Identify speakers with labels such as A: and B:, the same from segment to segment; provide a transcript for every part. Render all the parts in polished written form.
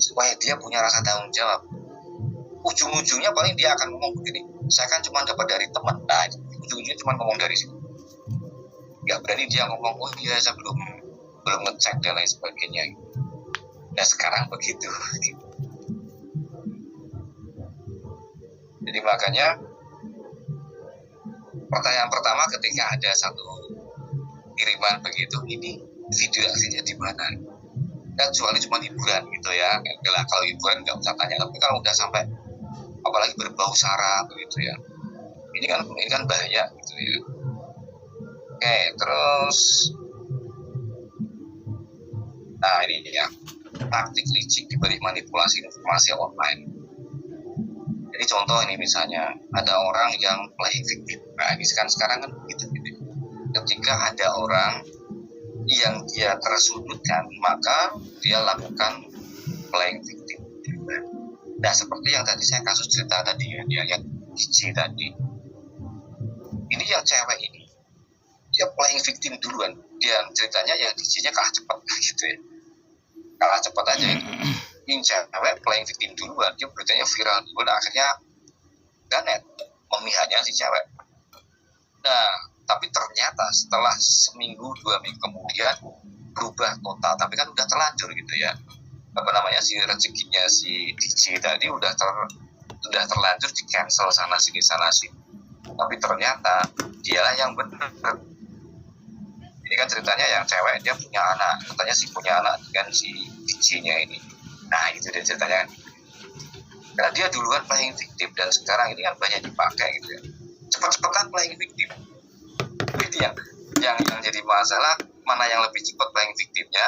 A: supaya dia punya rasa tanggung jawab. Ujung-ujungnya paling dia akan ngomong begini, saya kan cuma dapat dari teman. Nah, ujung-ujungnya cuma ngomong dari situ. Gak berani dia ngomong, oh iya saya belum ngecek dan lain sebagainya. Nah sekarang begitu. Jadi makanya pertanyaan pertama ketika ada satu kiriman begitu, ini video aksinya di mana? Kan kecuali cuma hiburan gitu ya. Kalau hiburan nggak usah tanya, tapi kalau udah sampai apalagi berbau sara begitu ya, ini kan bahaya gitu ya. Oke, terus nah ini ya, taktik licik dibalik manipulasi informasi online. Jadi contoh ini misalnya ada orang yang playing victim. Nah ini sekarang kan begitu. Ketika ada orang yang dia tersudutkan, maka dia lakukan playing victim. Nah seperti yang tadi saya kasus cerita tadi ya, yang DJ tadi. Ini yang cewek ini, dia playing victim duluan. Dia ceritanya yang DJ-nya kalah cepat gitu ya. Kalah cepat aja itu. Ini cewek playing victim duluan, dia beritanya viral duluan, akhirnya ganet memihaknya si cewek. Nah, tapi ternyata setelah seminggu 2 minggu kemudian berubah total, tapi kan udah terlanjur gitu ya. Si rezekinya si DJ tadi udah terlanjur di cancel sana sini. Tapi ternyata dialah yang benar. Ini kan ceritanya yang cewek dia punya anak, katanya sih punya anak dengan si DJ-nya ini. Nah itu dia ceritanya. Karena dia duluan playing victim dan sekarang ini kan banyak dipakai gitu ya. Cepat-cepatan playing victim. Jadi yang jadi masalah mana yang lebih cepat playing victimnya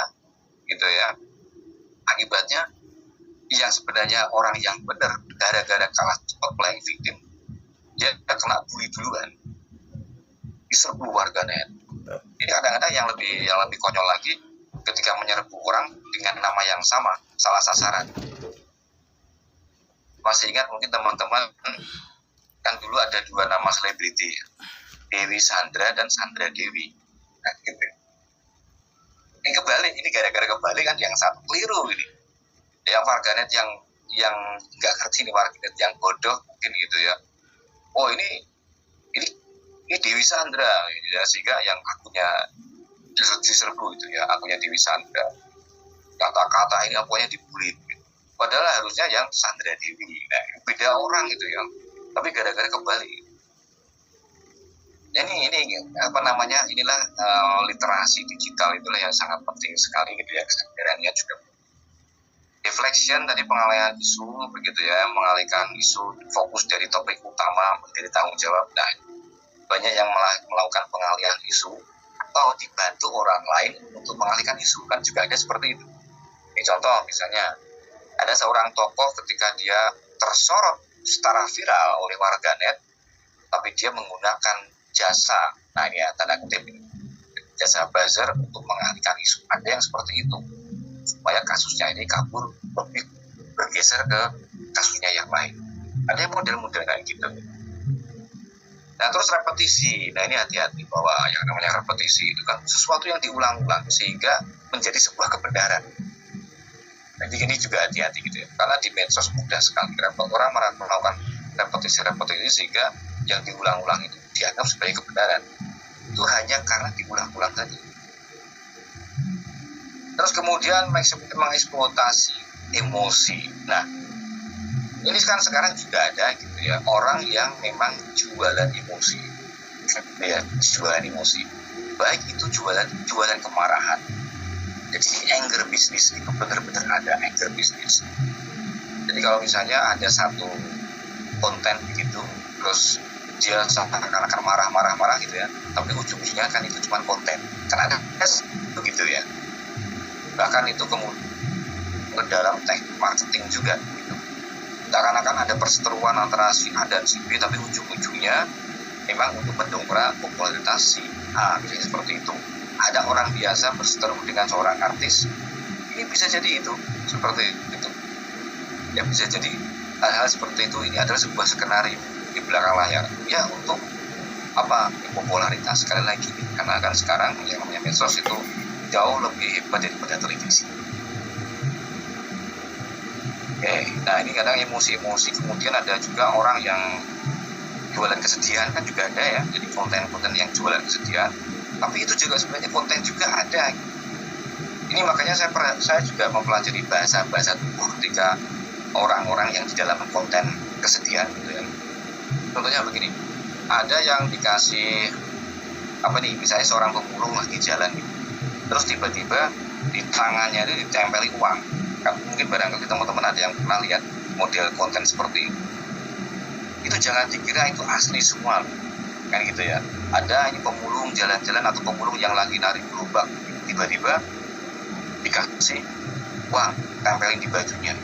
A: gitu ya. Akibatnya yang sebenarnya orang yang benar gara-gara kalah cepat playing victim, dia kena bully duluan, diserbu warganet. Ini kadang-kadang yang lebih konyol lagi ketika menyerbu orang dengan nama yang sama, salah sasaran. Masih ingat mungkin teman-teman kan dulu ada 2 nama selebriti, Dewi Sandra dan Sandra Dewi. Nah, gitu. Ini kebalik, ini gara-gara kebalik kan yang satu keliru ini. Yang warganet yang nggak ngerti, ini warganet yang bodoh mungkin gitu ya. Oh ini Dewi Sandra ya, sehingga yang akunnya diserbu itu ya, akunnya Dewi Sandra. Kata-kata ini akunnya dibully. Padahal harusnya yang Sandra Dewi. Nah, beda orang gitu ya. Tapi gara-gara kebalik. Inilah literasi digital itulah yang sangat penting sekali gitu ya, kesadarannya juga. Deflection tadi pengalihan isu begitu ya, mengalihkan isu fokus dari topik utama menjadi tanggung jawab. Nah, banyak yang melakukan pengalihan isu atau dibantu orang lain untuk mengalihkan isu, kan juga ada seperti itu. Ini contoh misalnya ada seorang tokoh ketika dia tersorot secara viral oleh warganet, tapi dia menggunakan jasa, nah ini ya tanda kutip ini, jasa buzzer untuk mengalihkan isu. Ada yang seperti itu supaya kasusnya ini kabur, lebih bergeser ke kasusnya yang lain. Ada yang model-model kayak gitu. Nah terus repetisi, nah ini hati-hati bahwa yang namanya repetisi itu kan sesuatu yang diulang-ulang sehingga menjadi sebuah kebenaran. Jadi ini juga hati-hati gitu ya, karena di medsos mudah sekali orang melakukan repetisi sehingga yang diulang-ulang itu dianggap sebagai kebenaran. Itu hanya karena diulang-ulang tadi. Terus kemudian mengeksploitasi emosi. Nah, ini kan sekarang juga ada gitu ya, orang yang memang jualan emosi. Ya, jualan emosi. Baik itu jualan kemarahan. Jadi anger business itu benar-benar ada anger business. Jadi kalau misalnya ada satu konten begitu, terus dia akan marah gitu ya, tapi ujung-ujungnya kan itu cuma konten. Karena ada begitu ya. Bahkan itu kemudian ke dalam teknik marketing juga gitu. Seakan-akan ada perseteruan antara si A dan si B, tapi ujung-ujungnya memang untuk mendongkrak popularitas si A, misalnya seperti itu. Ada orang biasa berseteru dengan seorang artis, ini bisa jadi itu, seperti itu. Ya bisa jadi hal-hal seperti itu, ini adalah sebuah skenario di belakang layar. Ya untuk apa? Popularitas sekali lagi. Karena kan sekarang yang namanya medsos itu jauh lebih hebat daripada televisi. Nah ini kadang emosi-emosi, kemudian ada juga orang yang jualan kesedihan kan juga ada ya, jadi konten-konten yang jualan kesedihan, tapi itu juga sebenarnya konten juga ada. Ini makanya saya juga mempelajari bahasa tubuh ketika orang-orang yang di dalam konten kesedihan gitu ya. Contohnya begini, ada yang dikasih apa nih, misalnya seorang pemulung lagi jalan gitu, terus tiba-tiba di tangannya itu ditempeli uang. Kan mungkin barangkali teman-teman ada yang pernah lihat model konten seperti itu jangan dikira itu asli semua kan gitu ya. Ada ini pemulung jalan-jalan atau pemulung yang lagi narik gerobak, tiba-tiba dikasih uang tempelin di bajunya.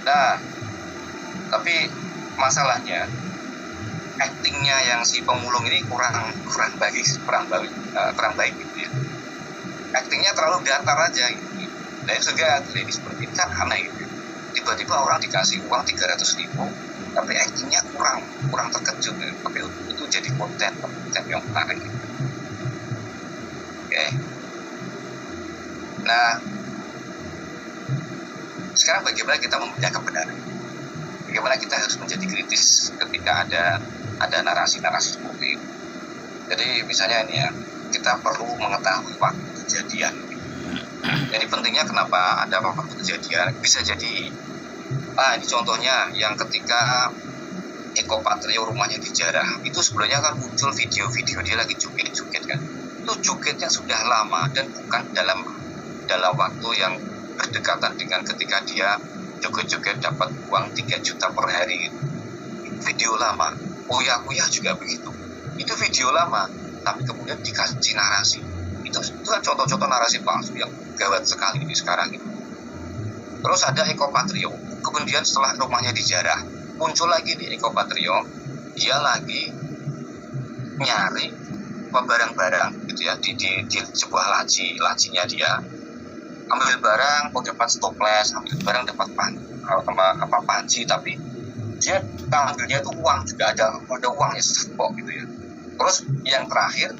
A: Nah tapi masalahnya actingnya yang si pemulung ini kurang baik gitu ya. Actingnya terlalu datar aja gitu. Dan juga ini seperti kan aneh gitu. Tiba-tiba orang dikasih uang 300.000 tapi actingnya kurang terkejut gitu. Tapi itu jadi konten yang menarik gitu. Oke. Nah sekarang bagaimana kita membedah kebenaran? Bagaimana kita harus menjadi kritis ketika ada narasi-narasi seperti itu. Jadi misalnya ini ya, kita perlu mengetahui waktu kejadian. Jadi pentingnya kenapa ada waktu kejadian, bisa jadi ini contohnya yang ketika Eko Patrio rumahnya dijarah, itu sebenarnya kan muncul video-video dia lagi joget-joget kan. Itu jogetnya sudah lama dan bukan dalam waktu yang berdekatan dengan ketika dia joget-joget dapat uang 3 juta per hari. Video lama. Uya juga begitu. Itu video lama, tapi kemudian dikasih narasi. Itu kan contoh-contoh narasi palsu yang gawat sekali di sekarang ini. Terus ada Eko Patrio. Kemudian setelah rumahnya dijarah, muncul lagi di Eko Patrio, dia lagi nyari barang-barang gitu ya di sebuah lacinya dia. Ambil barang, mau dapat stoples, ambil barang dapat panci, tapi dia ambilnya itu uang juga ada uangnya sepok gitu ya. Terus yang terakhir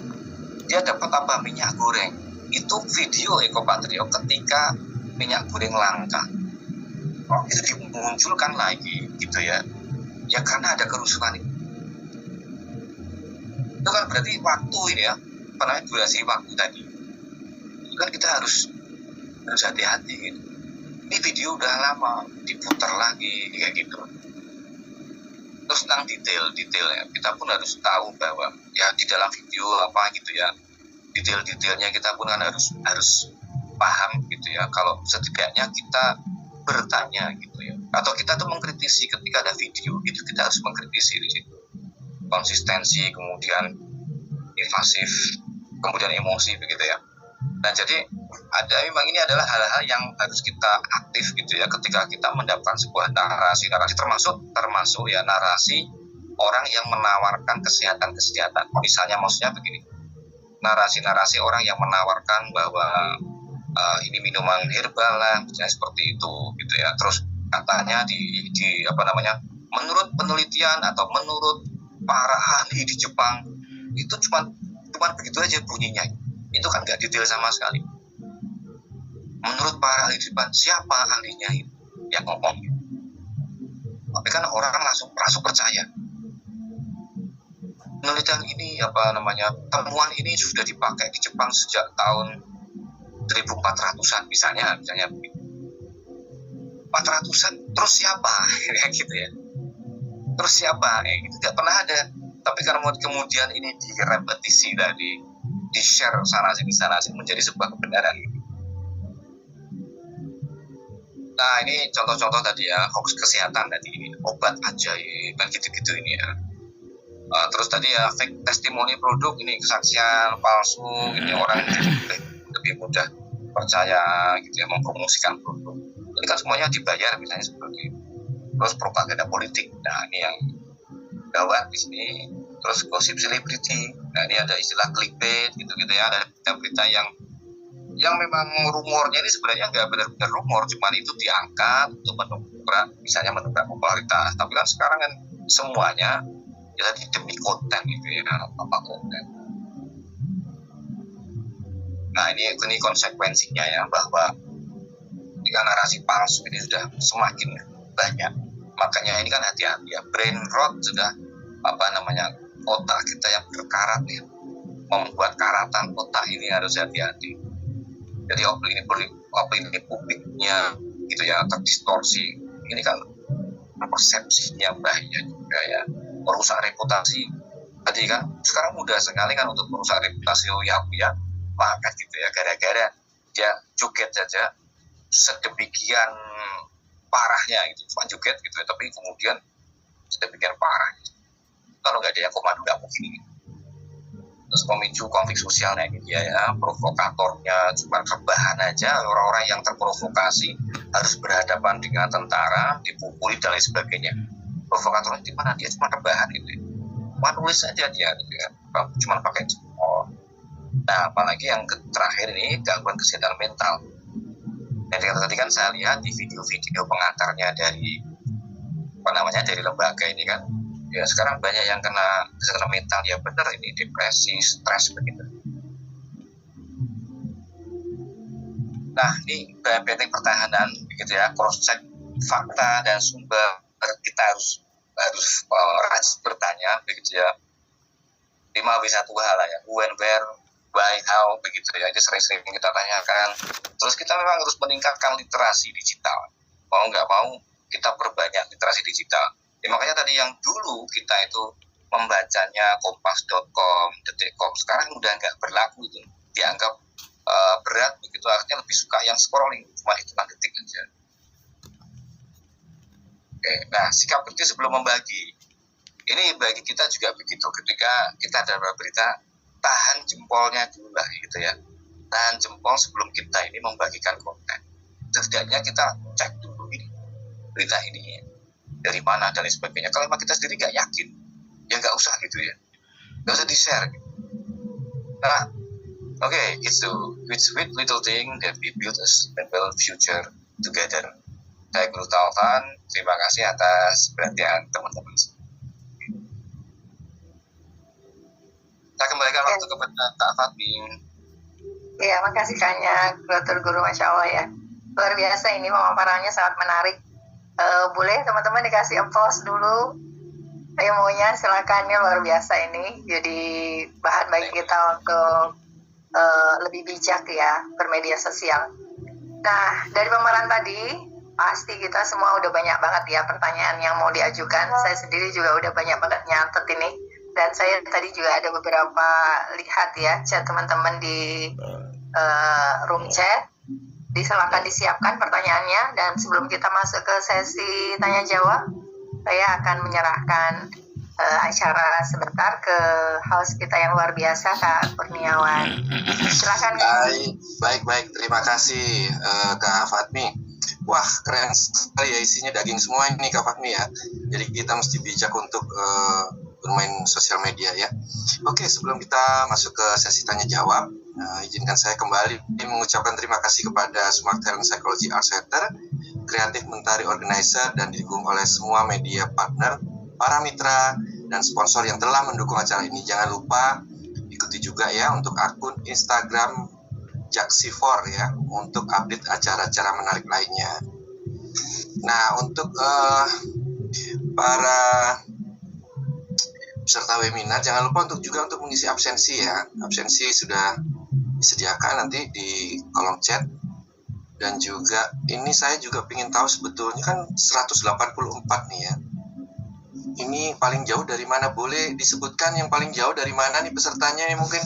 A: dia dapat minyak goreng. Itu video Eko Patrio ketika minyak goreng langka. Itu dimunculkan lagi gitu ya. Ya karena ada kerusuhan itu. Itu kan berarti waktu ini ya, durasi waktu tadi. Itu kan kita harus hati-hati gitu. Ini video udah lama diputar lagi kayak gitu. Terus tentang detailnya, kita pun harus tahu bahwa ya di dalam video apa gitu ya, detailnya kita pun kan harus paham gitu ya. Kalau setidaknya kita bertanya gitu ya, atau kita tuh mengkritisi ketika ada video itu, kita harus mengkritisi di situ. Konsistensi, kemudian invasif, kemudian emosi begitu ya. Nah jadi memang ini adalah hal-hal yang harus kita aktif gitu ya ketika kita mendapatkan sebuah narasi termasuk ya narasi orang yang menawarkan kesehatan. Misalnya maksudnya begini, narasi orang yang menawarkan bahwa ini minuman herbal lah, misalnya seperti itu gitu ya. Terus katanya menurut penelitian atau menurut para ahli di Jepang itu cuma begitu aja bunyinya. Itu kan nggak detail sama sekali. Menurut para ahli di Jepang, siapa ahlinya yang ngomong? Tapi kan orang langsung percaya. Penelitian ini temuan ini sudah dipakai di Jepang sejak tahun 1400-an misalnya begitu. 400-an, terus siapa? Gitu ya. Terus siapa? Itu tidak pernah ada. Tapi karena kemudian ini direpetisi tadi, di-share sana sini menjadi sebuah kebenaran. Nah ini contoh-contoh tadi ya, hoax kesehatan tadi ini, obat ajaib kan gitu-gitu ini ya. Terus tadi ya fake testimoni produk, ini kesaksian palsu, ini orang lebih mudah percaya gitu ya, mempromosikan produk. Ini kan semuanya dibayar misalnya seperti itu. Terus propaganda politik, nah ini yang gawat di sini. Terus gosip selebriti, nah ini ada istilah clickbait gitu-gitu ya, ada berita-berita yang memang rumornya ini sebenarnya nggak benar-benar rumor, cuman itu diangkat untuk menumbuhkan popularitas. Tapi kan sekarang kan semuanya ya demi konten gitu ya, konten. Nah ini konsekuensinya ya, bahwa jika narasi palsu ini sudah semakin banyak. Makanya ini kan hati-hati ya, brain rot sudah otak kita yang berkarat nih, membuat karatan otak ini harus hati-hati. Jadi opini publiknya gitu ya terdistorsi, ini kan persepsinya bahaya juga ya, merusak reputasi. Tadi kan sekarang mudah sekali kan untuk merusak reputasi Uya maka gitu ya, gara-gara dia joget saja sedemikian parahnya gitu, cuma joget gitu ya, tapi kemudian sedemikian parah gitu. Kalau nggak ada yang komando nggak mungkin gitu. Terus memicu konflik sosialnya ini dia ya, provokatornya cuma rebahan aja, orang-orang yang terprovokasi harus berhadapan dengan tentara, dipukuli dan lain sebagainya. Provokatornya di mana? Dia cuma rebahan gitu ya. Cuma nulis saja dia gitu ya, cuma pakai jempol. Nah, apalagi yang terakhir ini gangguan kesehatan mental. Yang tadi kan saya lihat di video-video pengantarnya dari dari lembaga ini kan, ya sekarang banyak yang kena kesehatan mental, ya benar ini depresi, stres begitu. Nah, ini benteng pertahanan begitu ya, cross check fakta dan sumber, kita harus rajin bertanya begitu ya. 5W1H lah ya, when, where, why, how begitu ya. Ini sering-sering kita tanyakan. Terus kita memang harus meningkatkan literasi digital. Mau nggak mau kita perbanyak literasi digital. Ya, makanya tadi yang dulu kita itu membacanya kompas.com, detik.com, sekarang udah nggak berlaku itu. Dianggap berat begitu, artinya lebih suka yang scrolling, cuma hitungan detik aja. Oke, nah sikap kritis sebelum membagi. Ini bagi kita juga begitu, ketika kita ada berita, tahan jempolnya dulu lah gitu ya. Tahan jempol sebelum kita ini membagikan konten. Setidaknya kita cek dulu ini berita ini dari mana dan lain sebagainya. Kalau memang kita sendiri nggak yakin, ya nggak usah gitu ya, nggak usah di-share gitu. Nah, okay, it's with little thing that we build a sustainable future together. Saya Guru Taufan, terima kasih atas perhatian teman-teman. Saya kembalikan waktu kepada Kak Fatmi.
B: Iya, makasih Kak Guru, Masya Allah ya. Luar biasa ini pemaparannya sangat menarik. Boleh teman-teman dikasih applause dulu. Ayo maunya silakan, ini luar biasa ini. Jadi bahan bagi kita untuk lebih bijak ya bermedia sosial. Nah, dari pemaparan tadi pasti kita semua udah banyak banget ya pertanyaan yang mau diajukan. Saya sendiri juga udah banyak banget nyatet ini. Dan saya tadi juga ada beberapa lihat ya chat teman-teman di room chat. Silakan disiapkan pertanyaannya, dan sebelum kita masuk ke sesi tanya jawab, saya akan menyerahkan acara sebentar ke host kita yang luar biasa, Kak Kurniawan. Silakan.
C: Baik, terima kasih Kak Fatmi. Wah, keren sekali ya, isinya daging semua ini Kak Fatmi ya. Jadi kita mesti bijak untuk bermain sosial media ya. Oke, sebelum kita masuk ke sesi tanya jawab, izinkan saya kembali mengucapkan terima kasih kepada Smart Talent Psychology Art Center, Creative Mentari Organizer, dan didukung oleh semua media partner, para mitra, dan sponsor yang telah mendukung acara ini. Jangan lupa ikuti juga ya untuk akun Instagram Jaksi4 ya, untuk update acara-acara menarik lainnya. Nah, untuk para peserta webinar, jangan lupa untuk mengisi absensi ya. Absensi sudah disediakan nanti di kolom chat. Dan juga ini saya juga ingin tahu sebetulnya kan 184 nih ya. Ini paling jauh dari mana? Boleh disebutkan yang paling jauh dari mana nih pesertanya ya, mungkin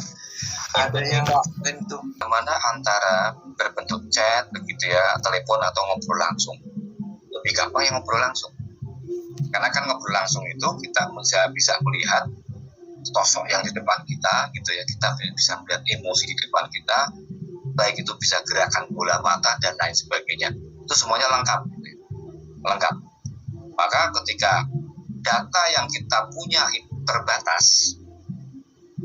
C: ada yang lain tuh.
A: Mana antara berbentuk chat begitu ya, telepon atau ngobrol langsung. Lebih gampang yang ngobrol langsung. Karena kan ngobrol langsung itu kita bisa melihat sosok yang di depan kita gitu ya, kita bisa melihat emosi di depan kita, baik itu bisa gerakan bola mata dan lain sebagainya, itu semuanya lengkap gitu ya. Lengkap. Maka ketika data yang kita punya terbatas,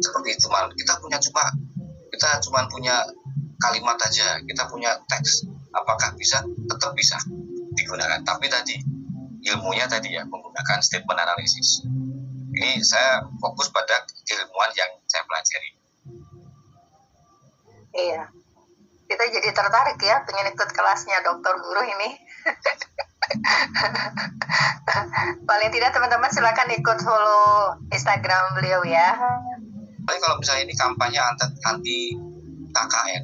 A: seperti itu, kita cuma punya kalimat aja, kita punya teks, apakah bisa? Tetap bisa digunakan, tapi tadi ilmunya tadi ya, menggunakan statement analisis. Ini saya fokus pada ilmuwan yang saya pelajari.
B: Iya, kita jadi tertarik ya pengen ikut kelasnya Dokter Guru ini. Paling tidak teman-teman silakan ikut follow Instagram beliau ya.
A: Tapi kalau misalnya ini kampanye anti KKN,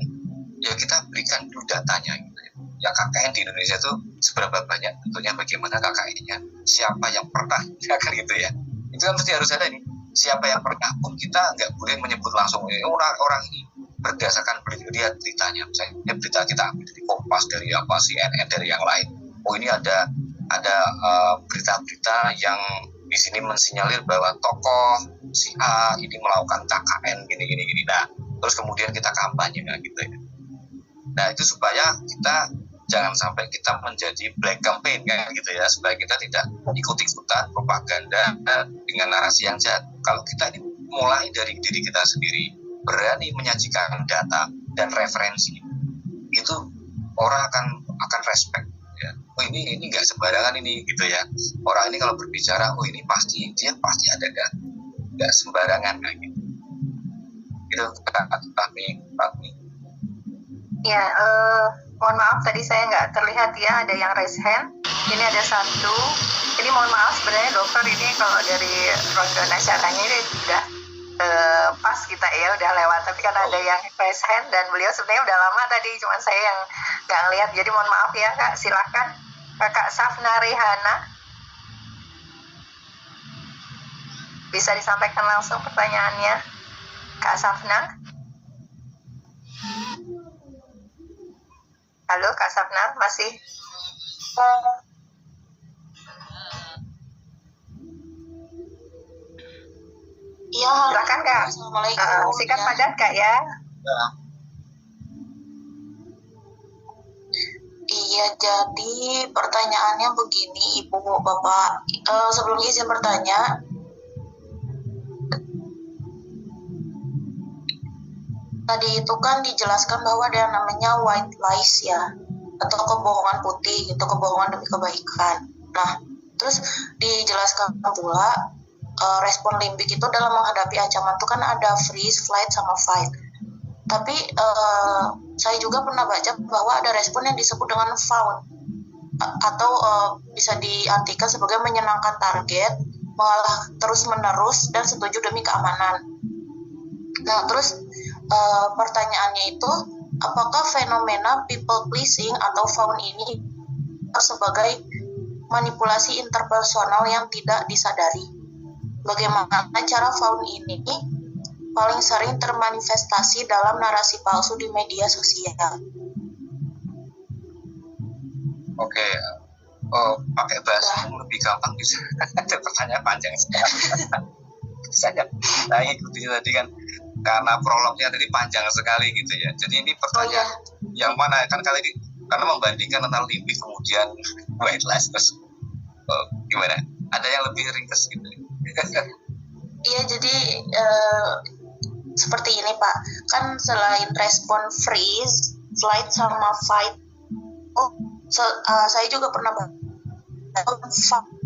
A: ya kita berikan dulu datanya gitu ya. Ya KKN di Indonesia itu seberapa banyak, tentunya bagaimana KKN-nya, siapa yang pernah, ya kan gitu ya. Itu kan mesti harus ada nih, siapa yang pernah. Pun kita nggak boleh menyebut langsung orang ini berdasarkan lihat beritanya. Misalnya berita kita ambil dari Kompas, dari apa CNN, dari yang lain. Oh ini ada berita-berita yang di sini mensinyalir bahwa tokoh si A ini melakukan KKN gini. Nah, terus kemudian kita kampanye gitu ya. Nah, itu supaya kita jangan sampai kita menjadi black campaign kayak gitu ya, supaya kita tidak ikut-ikutan propaganda dengan narasi yang jahat. Kalau kita ini mulai dari diri kita sendiri, berani menyajikan data dan referensi, itu orang akan respect ya. Oh ini nggak sembarangan ini gitu ya. Orang ini kalau berbicara, oh ini pasti ada data, nggak sembarangan kayak gitu. Itu kami.
B: Ya, mohon maaf tadi saya nggak terlihat ya, ada yang raise hand. Ini ada satu. Ini mohon maaf sebenarnya dokter, ini kalau dari program acaranya ini udah pas kita ya, udah lewat. Tapi kan ada yang raise hand dan beliau sebenarnya udah lama tadi, cuman saya yang nggak ngelihat. Jadi mohon maaf ya Kak, silakan Kakak Safna Rehana. Bisa disampaikan langsung pertanyaannya, Kak Safna. Halo Kak Safna, masih?
D: Iya,
B: silakan Kak.
D: Assalamualaikum.
B: Sikat padat Kak ya.
D: Iya, jadi pertanyaannya begini, Ibu Bapak. Sebelum izin bertanya, tadi itu kan dijelaskan bahwa ada yang namanya white lies ya, atau kebohongan putih, itu kebohongan demi kebaikan. Nah, terus dijelaskan pula respon limbik itu dalam menghadapi ancaman itu kan ada freeze, flight, sama fight. Tapi saya juga pernah baca bahwa ada respon yang disebut dengan fawn, atau bisa diartikan sebagai menyenangkan target, mengalah terus-menerus, dan setuju demi keamanan. Nah, terus pertanyaannya itu, apakah fenomena people pleasing atau fawn ini sebagai manipulasi interpersonal yang tidak disadari? Bagaimana cara faun ini paling sering termanifestasi dalam narasi palsu di media sosial?
A: Oke, pakai bahasa yang lebih gampang bisa. Ada pertanyaan panjang sekali. Saya ikuti tadi kan, karena prolognya tadi panjang sekali gitu ya. Jadi ini pertanyaan yang mana kan kali ini karena membandingkan antara limbik kemudian white lies, terus gimana? Ada yang lebih ringkas gitu.
D: Iya, jadi seperti ini Pak, kan selain respon freeze, flight, sama fight, saya juga pernah FAWN.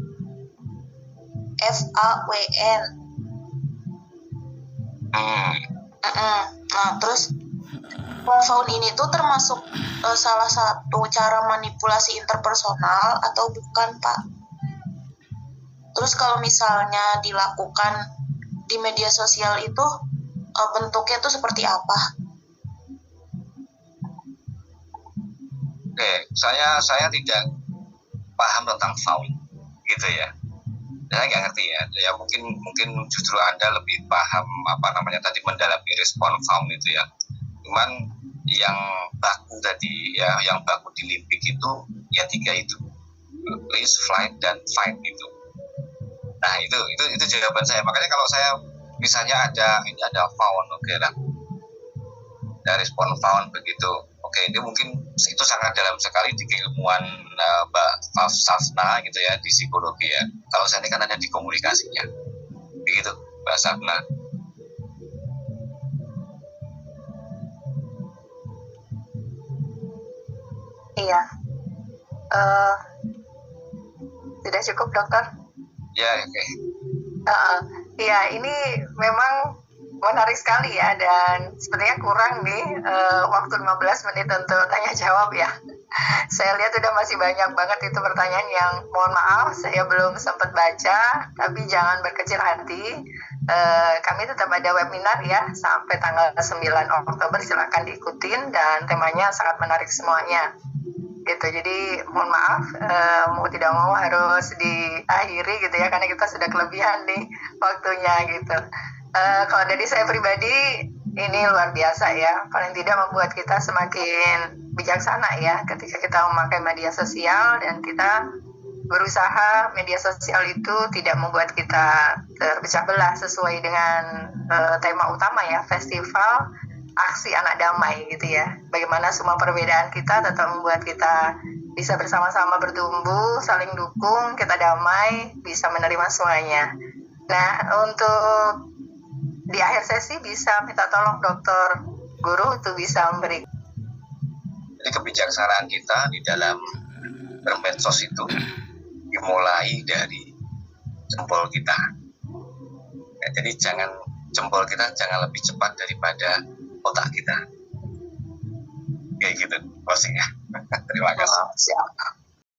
D: Nah, terus faun ini tuh termasuk salah satu cara manipulasi interpersonal atau bukan Pak? Terus kalau misalnya dilakukan di media sosial itu bentuknya tuh seperti apa?
A: Oke, saya tidak paham tentang faun gitu ya. Saya nggak ngerti ya. Ya mungkin justru Anda lebih paham tadi mendalami respon faun itu ya. Cuman yang baku tadi ya, yang baku di limbik itu ya 3 itu, freeze, flight, dan fight itu. Nah itu jawaban saya. Makanya kalau saya misalnya ada faun, oke lah, ada respon faun begitu, oke, ini mungkin itu sangat dalam sekali di keilmuan Mbak Safna gitu ya, di psikologi ya. Kalau saya ini kan ada di komunikasinya, begitu Mbak Safna.
B: Iya, sudah cukup dokter?
A: Ya, oke.
B: Iya, ini memang menarik sekali ya, dan sepertinya kurang nih waktu 15 menit untuk tanya jawab ya. Saya lihat udah masih banyak banget itu pertanyaan yang mohon maaf saya belum sempat baca, tapi jangan berkecil hati. Kami tetap ada webinar ya sampai tanggal 9 Oktober, silakan diikutin dan temanya sangat menarik semuanya. Gitu. Jadi mohon maaf mau tidak mau harus diakhiri gitu ya karena kita sudah kelebihan nih waktunya gitu. Kalau dari saya pribadi ini luar biasa ya, paling tidak membuat kita semakin bijaksana ya ketika kita memakai media sosial dan kita berusaha media sosial itu tidak membuat kita terpecah belah sesuai dengan tema utama ya, festival aksi anak damai gitu ya. Bagaimana semua perbedaan kita tetap membuat kita bisa bersama-sama bertumbuh, saling dukung, kita damai, bisa menerima semuanya. Nah, untuk di akhir sesi bisa minta tolong dokter guru untuk bisa memberi.
A: Jadi kebijaksanaan kita di dalam bermedsos itu dimulai dari jempol kita. Ya, jadi jempol kita jangan lebih cepat daripada otak kita. Kayak gitu, closing ya. Terima kasih.
B: Siap.